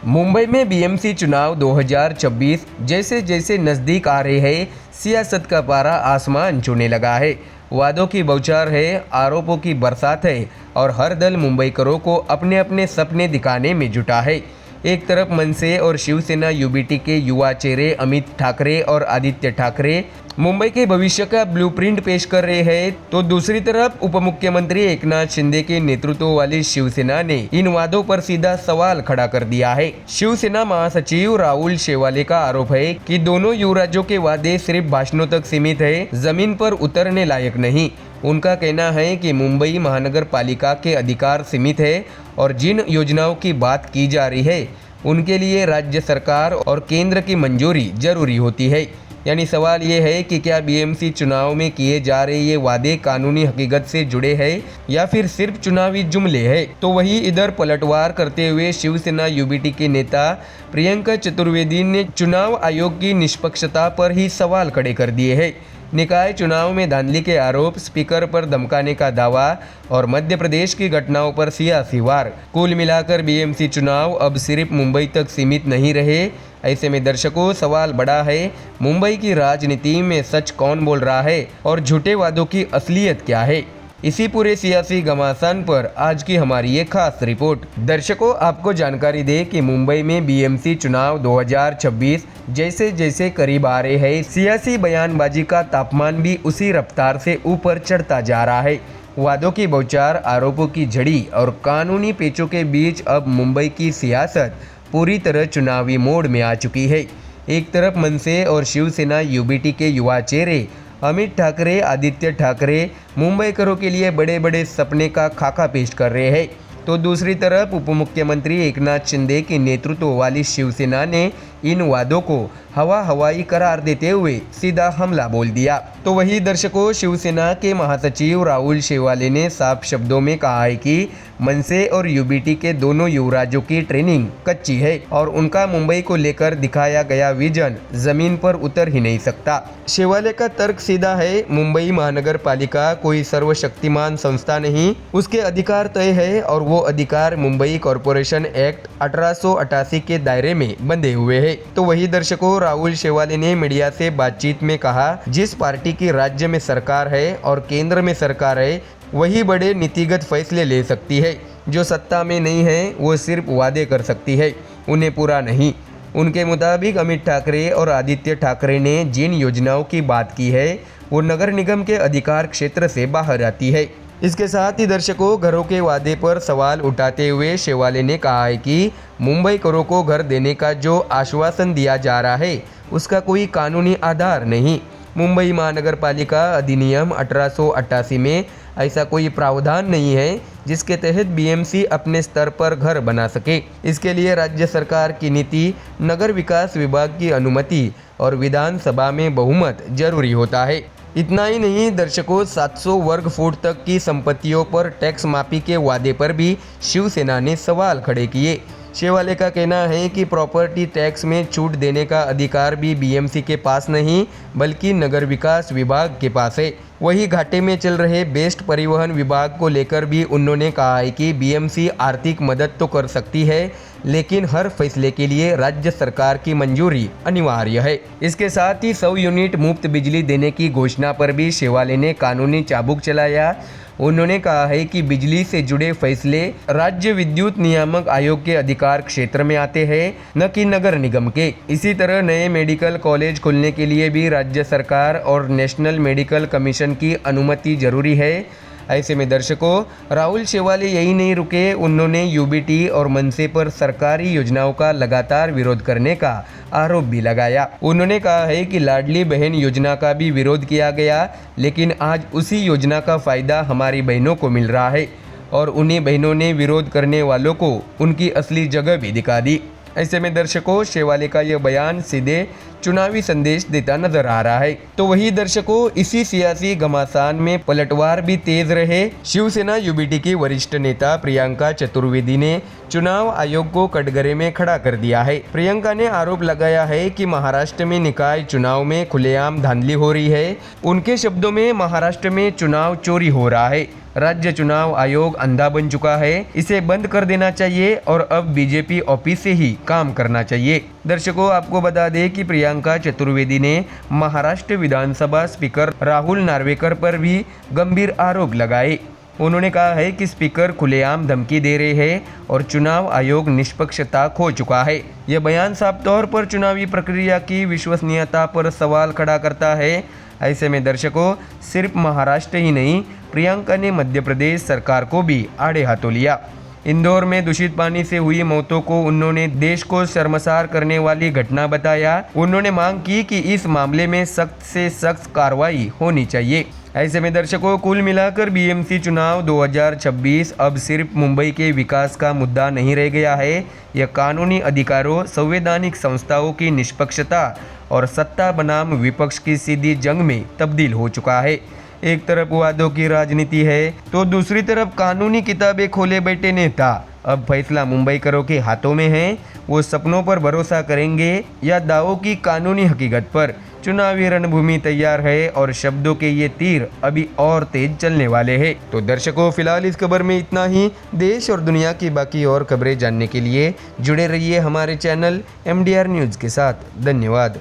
मुंबई में बीएमसी चुनाव 2026 जैसे जैसे नज़दीक आ रहे हैं, सियासत का पारा आसमान छूने लगा है। वादों की बौछार है, आरोपों की बरसात है और हर दल मुंबईकरों को अपने अपने सपने दिखाने में जुटा है। एक तरफ मनसे और शिवसेना यूबीटी के युवा चेहरे अमित ठाकरे और आदित्य ठाकरे मुंबई के भविष्य का ब्लूप्रिंट पेश कर रहे हैं, तो दूसरी तरफ उप मुख्यमंत्री एकनाथ शिंदे के नेतृत्व वाली शिवसेना ने इन वादों पर सीधा सवाल खड़ा कर दिया है। शिवसेना महासचिव राहुल शेवाले का आरोप है कि दोनों युवराजों के वादे सिर्फ भाषणों तक सीमित है, जमीन पर उतरने लायक नहीं। उनका कहना है कि मुंबई महानगर पालिका के अधिकार सीमित है और जिन योजनाओं की बात की जा रही है उनके लिए राज्य सरकार और केंद्र की मंजूरी जरूरी होती है। यानी सवाल ये है कि क्या बीएमसी चुनाव में किए जा रहे ये वादे कानूनी हकीकत से जुड़े हैं या फिर सिर्फ चुनावी जुमले हैं। तो वही इधर पलटवार करते हुए शिवसेना यूबीटी के नेता प्रियंका चतुर्वेदी ने चुनाव आयोग की निष्पक्षता पर ही सवाल खड़े कर दिए हैं। निकाय चुनाव में धांधली के आरोप, स्पीकर पर धमकाने का दावा और मध्य प्रदेश की घटनाओं पर सियासी वार, कुल मिलाकर बीएमसी चुनाव अब सिर्फ मुंबई तक सीमित नहीं रहे। ऐसे में दर्शकों, सवाल बड़ा है, मुंबई की राजनीति में सच कौन बोल रहा है और झूठे वादों की असलियत क्या है। इसी पूरे सियासी घमासान पर आज की हमारी ये खास रिपोर्ट। दर्शकों, आपको जानकारी दे कि मुंबई में बीएमसी चुनाव 2026 जैसे जैसे करीब आ रहे हैं, सियासी बयानबाजी का तापमान भी उसी रफ्तार से ऊपर चढ़ता जा रहा है। वादों की बौछार, आरोपों की झड़ी और कानूनी पेचों के बीच अब मुंबई की सियासत पूरी तरह चुनावी मोड में आ चुकी है। एक तरफ मनसे और शिवसेना यूबीटी के युवा चेहरे अमित ठाकरे, आदित्य ठाकरे मुंबईकरों के लिए बड़े बड़े सपने का खाका पेश कर रहे हैं, तो दूसरी तरफ उप मुख्यमंत्री एकनाथ शिंदे के नेतृत्व वाली शिवसेना ने इन वादों को हवाई करार देते हुए सीधा हमला बोल दिया। तो वही दर्शकों, शिवसेना के महासचिव राहुल शेवाले ने साफ शब्दों में कहा है कि मनसे और यूबीटी के दोनों युवराजों की ट्रेनिंग कच्ची है और उनका मुंबई को लेकर दिखाया गया विजन जमीन पर उतर ही नहीं सकता। शेवाले का तर्क सीधा है, मुंबई महानगर पालिका कोई सर्वशक्तिमान संस्था नहीं, उसके अधिकार तय है और वो अधिकार मुंबई कॉरपोरेशन एक्ट 1888 के दायरे में बंधे हुए है। तो वही दर्शकों, राहुल शेवाले ने मीडिया से बातचीत में कहा, जिस पार्टी की राज्य में सरकार है और केंद्र में सरकार है वही बड़े नीतिगत फैसले ले सकती है। जो सत्ता में नहीं है वो सिर्फ वादे कर सकती है, उन्हें पूरा नहीं। उनके मुताबिक अमित ठाकरे और आदित्य ठाकरे ने जिन योजनाओं की बात की है वो नगर निगम के अधिकार क्षेत्र से बाहर आती है। इसके साथ ही दर्शकों, घरों के वादे पर सवाल उठाते हुए शेवाले ने कहा है कि मुंबईकरों को घर देने का जो आश्वासन दिया जा रहा है उसका कोई कानूनी आधार नहीं। मुंबई महानगर पालिका अधिनियम 1888 में ऐसा कोई प्रावधान नहीं है जिसके तहत बीएमसी अपने स्तर पर घर बना सके। इसके लिए राज्य सरकार की नीति, नगर विकास विभाग की अनुमति और विधानसभा में बहुमत जरूरी होता है। इतना ही नहीं दर्शकों, 700 वर्ग फुट तक की संपत्तियों पर टैक्स माफी के वादे पर भी शिवसेना ने सवाल खड़े किए। शेवाले का कहना है कि प्रॉपर्टी टैक्स में छूट देने का अधिकार भी बीएमसी के पास नहीं बल्कि नगर विकास विभाग के पास है। वही घाटे में चल रहे बेस्ट परिवहन विभाग को लेकर भी उन्होंने कहा है कि बीएमसी आर्थिक मदद तो कर सकती है लेकिन हर फैसले के लिए राज्य सरकार की मंजूरी अनिवार्य है। इसके साथ ही 100 यूनिट मुफ्त बिजली देने की घोषणा पर भी शेवाले ने कानूनी चाबुक चलाया। उन्होंने कहा है कि बिजली से जुड़े फैसले राज्य विद्युत नियामक आयोग के अधिकार क्षेत्र में आते हैं, न कि नगर निगम के। इसी तरह नए मेडिकल कॉलेज खोलने के लिए भी राज्य सरकार और नेशनल मेडिकल कमीशन की अनुमति जरूरी है। ऐसे में दर्शकों, राहुल शेवाले यही नहीं रुके, उन्होंने यूबीटी और मनसे पर सरकारी योजनाओं का लगातार विरोध करने का आरोप भी लगाया। उन्होंने कहा है कि लाडली बहन योजना का भी विरोध किया गया, लेकिन आज उसी योजना का फायदा हमारी बहनों को मिल रहा है और उन्हीं बहनों ने विरोध करने वालों को उनकी असली जगह भी दिखा दी। ऐसे में दर्शकों, शेवाले का यह बयान सीधे चुनावी संदेश देता नजर आ रहा है। तो वही दर्शकों, इसी सियासी घमासान में पलटवार भी तेज रहे। शिवसेना यूबीटी की वरिष्ठ नेता प्रियंका चतुर्वेदी ने चुनाव आयोग को कटघरे में खड़ा कर दिया है। प्रियंका ने आरोप लगाया है कि महाराष्ट्र में निकाय चुनाव में खुलेआम धांधली हो रही है। उनके शब्दों में महाराष्ट्र में चुनाव चोरी हो रहा है। राज्य चुनाव आयोग अंधा बन चुका है, इसे बंद कर देना चाहिए और अब बीजेपी ऑफिस से ही काम करना चाहिए। दर्शकों, आपको बता दें कि प्रियंका चतुर्वेदी ने महाराष्ट्र विधानसभा स्पीकर राहुल नार्वेकर पर भी गंभीर आरोप लगाए। उन्होंने कहा है कि स्पीकर खुलेआम धमकी दे रहे हैं और चुनाव आयोग निष्पक्षता खो चुका है। यह बयान साफ तौर पर चुनावी प्रक्रिया की विश्वसनीयता पर सवाल खड़ा करता है। ऐसे में दर्शकों, सिर्फ महाराष्ट्र ही नहीं, प्रियंका ने मध्य प्रदेश सरकार को भी आड़े हाथों लिया। इंदौर में दूषित पानी से हुई मौतों को उन्होंने देश को शर्मसार करने वाली घटना बताया। उन्होंने मांग की कि इस मामले में सख्त से सख्त कार्रवाई होनी चाहिए। ऐसे में दर्शकों, कुल मिलाकर बीएमसी चुनाव 2026 अब सिर्फ मुंबई के विकास का मुद्दा नहीं रह गया है। यह कानूनी अधिकारों, संवैधानिक संस्थाओं की निष्पक्षता और सत्ता बनाम विपक्ष की सीधी जंग में तब्दील हो चुका है। एक तरफ वादों की राजनीति है तो दूसरी तरफ कानूनी किताबें खोले बैठे नेता। अब फैसला मुंबईकरों के हाथों में है। वो सपनों पर भरोसा करेंगे या दावों की कानूनी हकीकत पर। चुनावी रणभूमि तैयार है और शब्दों के ये तीर अभी और तेज चलने वाले हैं। तो दर्शकों, फिलहाल इस खबर में इतना ही। देश और दुनिया की बाकी और खबरें जानने के लिए जुड़े रहिए हमारे चैनल MDR न्यूज़ के साथ। धन्यवाद।